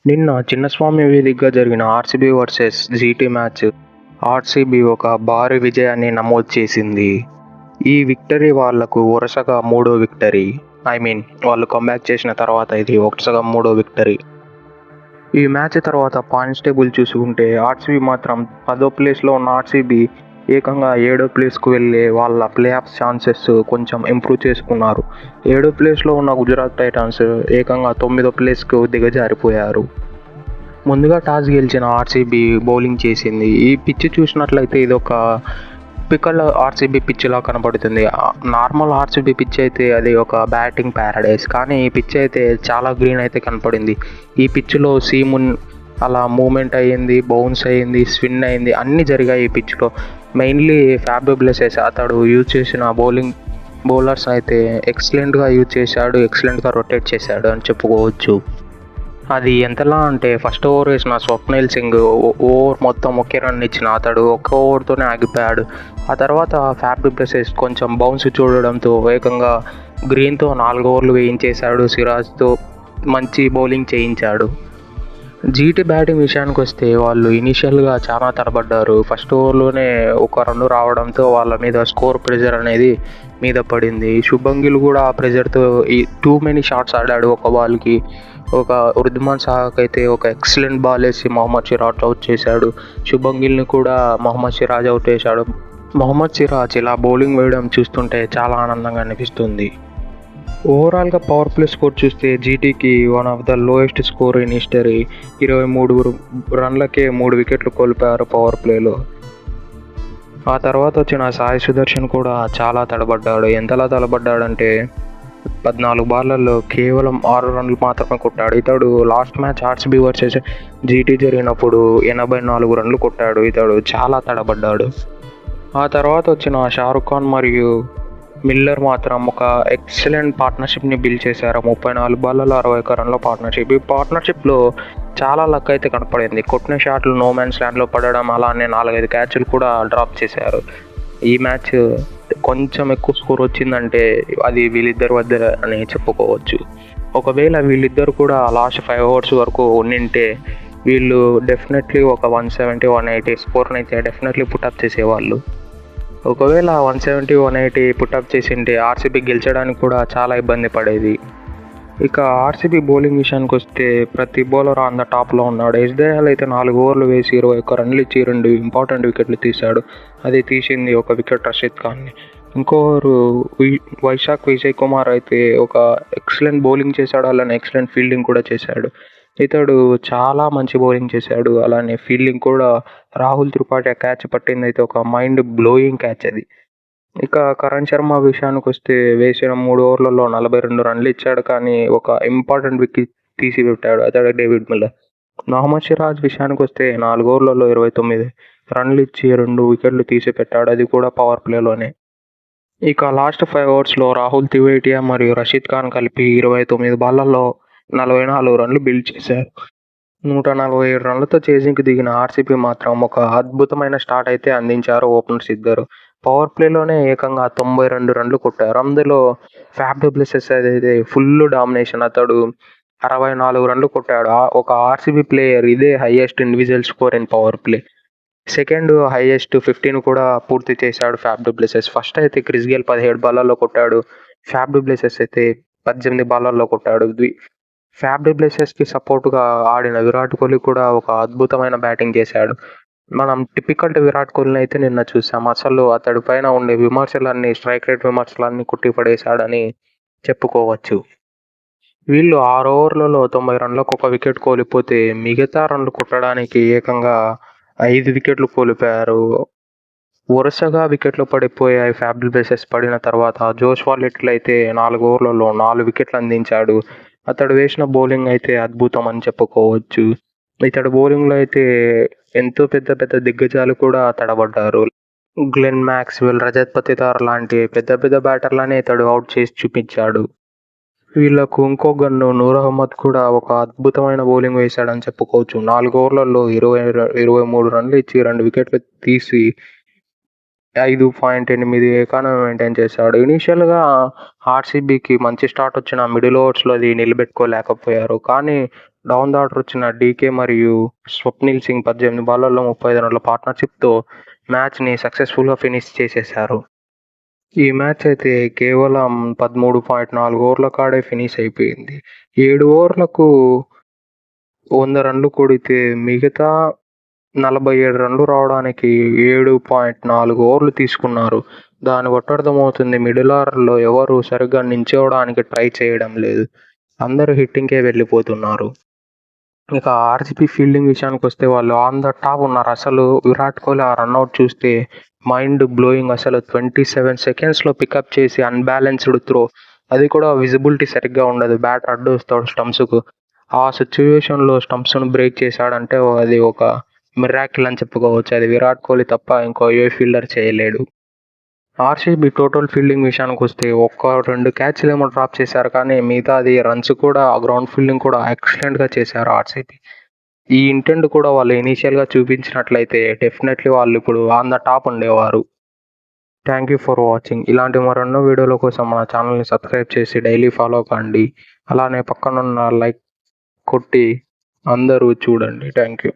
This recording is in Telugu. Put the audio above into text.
నిన్న చిన్నస్వామి వేదికగా జరిగిన RCB versus GT match RCB ఒక భారీ విజయాన్ని నమోదు చేసింది. ఈ విక్టరీ వాళ్లకు వరుసగా మూడో విక్టరీ. వాళ్ళు కంబ్యాక్ చేసిన తర్వాత ఇది వరుసగా మూడో విక్టరీ. ఈ మ్యాచ్ తర్వాత పాయింట్స్ టేబుల్ చూసుకుంటే ఆర్సీబీ మాత్రం 10వ ప్లేస్లో ఉన్న ఆర్సీబీ ఏకంగా 7వ ప్లేస్కు వెళ్ళే వాళ్ళ ప్లే ఆఫ్ ఛాన్సెస్ కొంచెం ఇంప్రూవ్ చేసుకున్నారు. 7వ ప్లేస్లో ఉన్న గుజరాత్ టైటాన్స్ ఏకంగా 9వ ప్లేస్కు దిగజారిపోయారు. ముందుగా టాస్ గెలిచిన ఆర్సీబీ బౌలింగ్ చేసింది. ఈ పిచ్ చూసినట్లయితే ఇది ఒక టిపికల్ ఆర్సీబీ పిచ్లా కనబడుతుంది. నార్మల్ ఆర్సీబీ పిచ్ అయితే అది ఒక బ్యాటింగ్ ప్యారడైస్, కానీ ఈ పిచ్ అయితే చాలా గ్రీన్ అయితే కనపడింది. ఈ పిచ్లో సీమున్ అలా మూమెంట్ అయ్యింది, బౌన్స్ అయ్యింది, స్విన్ అయింది, అన్నీ జరిగాయి ఈ పిచ్లో. మెయిన్లీ ఫ్యాబ్ డు ప్లెసిస్ అతడు యూజ్ చేసిన బౌలర్స్ అయితే ఎక్సలెంట్గా యూజ్ చేశాడు, ఎక్సలెంట్గా రొటేట్ చేశాడు అని చెప్పుకోవచ్చు. అది ఎంతలా అంటే ఫస్ట్ ఓవర్ వేసిన స్వప్నిల్ సింగ్ ఓవర్ మొత్తం ఒకే రన్ ఇచ్చిన అతడు ఒక్క ఓవర్తోనే ఆగిపోయాడు. ఆ తర్వాత ఫ్యాబ్ డు ప్లెసిస్ కొంచెం బౌన్స్ చూడడంతో ఏకంగా గ్రీన్తో 4 ఓవర్లు వేయించేశాడు. సిరాజ్తో మంచి బౌలింగ్ చేయించాడు. జీటీ బ్యాటింగ్ విషయానికి వస్తే వాళ్ళు ఇనీషియల్గా చాలా తడబడ్డారు. ఫస్ట్ ఓవర్లోనే ఒక రన్ రావడంతో వాళ్ళ మీద స్కోర్ ప్రెజర్ అనేది మీద పడింది. శుభ్మన్ గిల్ కూడా ఆ ప్రెజర్తో ఈ టూ మెనీ షాట్స్ ఆడాడు. ఒక బాల్కి ఒక వృద్ధిమాన్ సాహాకి అయితే ఒక ఎక్సలెంట్ బాల్ వేసి మొహమ్మద్ సిరాజ్ అవుట్ చేశాడు. శుభ్మన్ గిల్ని కూడా మొహమ్మద్ సిరాజ్ అవుట్ చేశాడు. మొహమ్మద్ సిరాజ్ ఇలా బౌలింగ్ వేయడం చూస్తుంటే చాలా ఆనందంగా అనిపిస్తుంది. ఓవరాల్గా పవర్ ప్లే స్కోర్ చూస్తే జీటీకి one of the lowest score in history. 23 రన్లకే 3 వికెట్లు కోల్పోయారు పవర్ ప్లేలో. ఆ తర్వాత వచ్చిన సాయి సుదర్శన్ కూడా చాలా తడబడ్డాడు. ఎంతలా తడబడ్డాడంటే 14 బాళ్లలో కేవలం 6 రన్లు మాత్రమే కొట్టాడు. ఇతడు last match RCB versus GT జరిగినప్పుడు 84 రన్లు కొట్టాడు. ఇతడు చాలా తడబడ్డాడు. ఆ తర్వాత వచ్చిన షారుఖ్ ఖాన్ మరియు మిల్లర్ మాత్రం ఒక ఎక్సలెంట్ పార్ట్నర్షిప్ని బిల్డ్ చేశారు. 34 బాళ్లలో 61 రన్ల పార్ట్నర్షిప్. ఈ పార్ట్నర్షిప్లో చాలా లక్ అయితే కనపడింది. కొట్టిన షాట్లు నో మ్యాన్స్ ల్యాండ్లో పడడం, అలానే 4-5 క్యాచ్లు కూడా డ్రాప్ చేశారు. ఈ మ్యాచ్ కొంచెం ఎక్కువ స్కోర్ వచ్చిందంటే అది వీళ్ళిద్దరి వద్ద అని చెప్పుకోవచ్చు. ఒకవేళ వీళ్ళిద్దరు కూడా లాస్ట్ 5 ఓవర్స్ వరకు ఉండింటే వీళ్ళు డెఫినెట్లీ ఒక 170, 180 స్కోర్ని అయితే డెఫినెట్లీ పుటప్ చేసేవాళ్ళు. ఒకవేళ 170, 180 పుటప్ చేసింటే ఆర్సీబీ గెలిచడానికి కూడా చాలా ఇబ్బంది పడేది. ఇక ఆర్సీబీ బౌలింగ్ విషయానికి వస్తే ప్రతి బౌలర్ ఆన్ ద టాప్లో ఉన్నాడు. యష్ దయాల్ అయితే 4 ఓవర్లు వేసి 21 రన్లు ఇచ్చి 2 ఇంపార్టెంట్ వికెట్లు తీశాడు. అది తీసింది ఒక వికెట్ రషీద్ ఖాన్ని. ఇంకోరు వైశాఖ్ విజయ్ కుమార్ అయితే ఒక ఎక్సలెంట్ బౌలింగ్ చేశాడు, అలానే ఎక్సలెంట్ ఫీల్డింగ్ కూడా చేశాడు. ఇతడు చాలా మంచి బౌలింగ్ చేశాడు, అలానే ఫీల్డింగ్ కూడా. రాహుల్ త్రిపాఠి క్యాచ్ పట్టింది అయితే ఒక మైండ్ బ్లోయింగ్ క్యాచ్ అది. ఇక కరణ్ శర్మ విషయానికి వస్తే వేసిన 3 ఓవర్లలో 42 రన్లు ఇచ్చాడు, కానీ ఒక ఇంపార్టెంట్ వికెట్ తీసి పెట్టాడు, అతడు డేవిడ్ మిల్లర్. మొహమ్మద్ సిరాజ్ విషయానికి వస్తే 4 ఓవర్లలో 29 రన్లు ఇచ్చి 2 వికెట్లు తీసి పెట్టాడు, అది కూడా పవర్ ప్లేలోనే. ఇక లాస్ట్ 5 ఓవర్స్లో రాహుల్ తివేటియా మరియు రషీద్ ఖాన్ కలిపి 29 బాళ్లలో 44 రన్లు బిల్డ్ చేశారు. 147 రన్లతో చేజింగ్కి దిగిన ఆర్సీబీ మాత్రం ఒక అద్భుతమైన స్టార్ట్ అయితే అందించారు ఓపెనర్స్ ఇద్దరు. పవర్ ప్లేలోనే ఏకంగా 92 రన్లు కొట్టారు. అందులో ఫ్యాబ్ డు ప్లెసిస్ అయితే ఫుల్ డామినేషన్. అతడు 64 రన్లు కొట్టాడు. ఒక ఆర్సీబీ ప్లేయర్ ఇదే highest individual score in power play. Second highest 15 కూడా పూర్తి చేశాడు ఫ్యాబ్ డు ప్లెసిస్. ఫస్ట్ అయితే క్రిస్ గేల్ 17 బాళ్లలో కొట్టాడు. ఫ్యాబ్ డు ప్లెసిస్ అయితే 18 బాళ్లలో కొట్టాడు. ఫ్యాబ్ డు ప్లెసిస్కి సపోర్ట్గా ఆడిన విరాట్ కోహ్లీ కూడా ఒక అద్భుతమైన బ్యాటింగ్ చేశాడు. మనం టిపికల్ విరాట్ కోహ్లీని అయితే నిన్న చూసాం. అసలు అతడి పైన ఉండే స్ట్రైక్ రేట్ విమర్శలన్నీ కొట్టిపడేశాడని చెప్పుకోవచ్చు. వీళ్ళు 6 ఓవర్లలో 90 రన్లకు ఒక వికెట్ కోల్పోతే మిగతా రన్లు కొట్టడానికి ఏకంగా 5 వికెట్లు కోల్పోయారు. వరుసగా వికెట్లు పడిపోయాయి. ఫ్యాబ్ డు ప్లెసిస్ పడిన తర్వాత జోష్ వాట్లిటిల్ అయితే 4 ఓవర్లలో 4 వికెట్లు అందించాడు. అతడు వేసిన బౌలింగ్ అయితే అద్భుతం అని చెప్పుకోవచ్చు. ఇతడు బౌలింగ్లో అయితే ఎంతో పెద్ద పెద్ద దిగ్గజాలు కూడా తడబడ్డారు. గ్లెన్ మ్యాక్స్వెల్, రజత్ పతిదార్ లాంటి పెద్ద పెద్ద బ్యాటర్లనే ఇతడు అవుట్ చేసి చూపించాడు. వీళ్ళకు ఇంకో గన్ను నూర్ అహ్మద్ కూడా ఒక అద్భుతమైన బౌలింగ్ వేశాడని చెప్పుకోవచ్చు. 4 ఓవర్లలో 23 రన్లు ఇచ్చి 2 వికెట్లు తీసి 5.8 ఎకానమీ మెయింటైన్ చేశాడు. ఇనీషియల్గా ఆర్సీబీకి మంచి స్టార్ట్ వచ్చిన మిడిల్ ఓవర్స్లో అది నిలబెట్టుకోలేకపోయారు, కానీ డౌన్ ద ఆర్డర్ వచ్చిన డీకే మరియు స్వప్నిల్ సింగ్ 18 బాళ్లలో 35 రన్ల పార్ట్నర్షిప్తో మ్యాచ్ని సక్సెస్ఫుల్గా ఫినిష్ చేసేశారు. ఈ మ్యాచ్ అయితే కేవలం 13.4 ఓవర్ల కాడే ఫినిష్ అయిపోయింది. 7 ఓవర్లకు 100 రన్లు కొడితే మిగతా 47 రన్లు రావడానికి 7.4 ఓవర్లు తీసుకున్నారు. దాన్ని బట్టి అర్థమవుతుంది మిడిల్ ఆర్డర్లో ఎవరు సరిగ్గా నిల్చోవడానికి ట్రై చేయడం లేదు. అందరూ హిట్టింగ్కే వెళ్ళిపోతున్నారు. ఇక ఆర్సీబీ ఫీల్డింగ్ విషయానికి వస్తే వాళ్ళు ఆన్ ద టాప్ ఉన్నారు. అసలు విరాట్ కోహ్లీ ఆ రన్అట్ చూస్తే మైండ్ బ్లోయింగ్. అసలు 27 సెకండ్స్లో పికప్ చేసి అన్బ్యాలెన్స్డ్ త్రో, అది కూడా విజిబిలిటీ సరిగ్గా ఉండదు, బ్యాట్ అడ్డు వస్తాడు స్టంప్స్కు. ఆ సిచ్యువేషన్లో స్టంప్స్ను బ్రేక్ చేశాడంటే అది ఒక మిరాకిల్ అని చెప్పుకోవచ్చు. అది విరాట్ కోహ్లీ తప్ప ఇంకో ఏ ఫీల్డర్ చేయలేడు. ఆర్సీబీ టోటల్ ఫీల్డింగ్ విషయానికి వస్తే 1-2 క్యాచ్లు ఏమో డ్రాప్ చేశారు, కానీ మిగతాది రన్స్ కూడా గ్రౌండ్ ఫీల్డింగ్ కూడా ఎక్సలెంట్గా చేశారు ఆర్సీబీ. ఈ ఇంటెంట్ కూడా వాళ్ళు ఇనీషియల్గా చూపించినట్లయితే డెఫినెట్లీ వాళ్ళు ఇప్పుడు ఆన్ ద టాప్ ఉండేవారు. Thank you for watching. ఇలాంటి మరెన్నో వీడియోల కోసం మన ఛానల్ని సబ్స్క్రైబ్ చేసి డైలీ ఫాలో కండి. అలానే పక్కనున్న లైక్ కొట్టి అందరూ చూడండి. Thank you.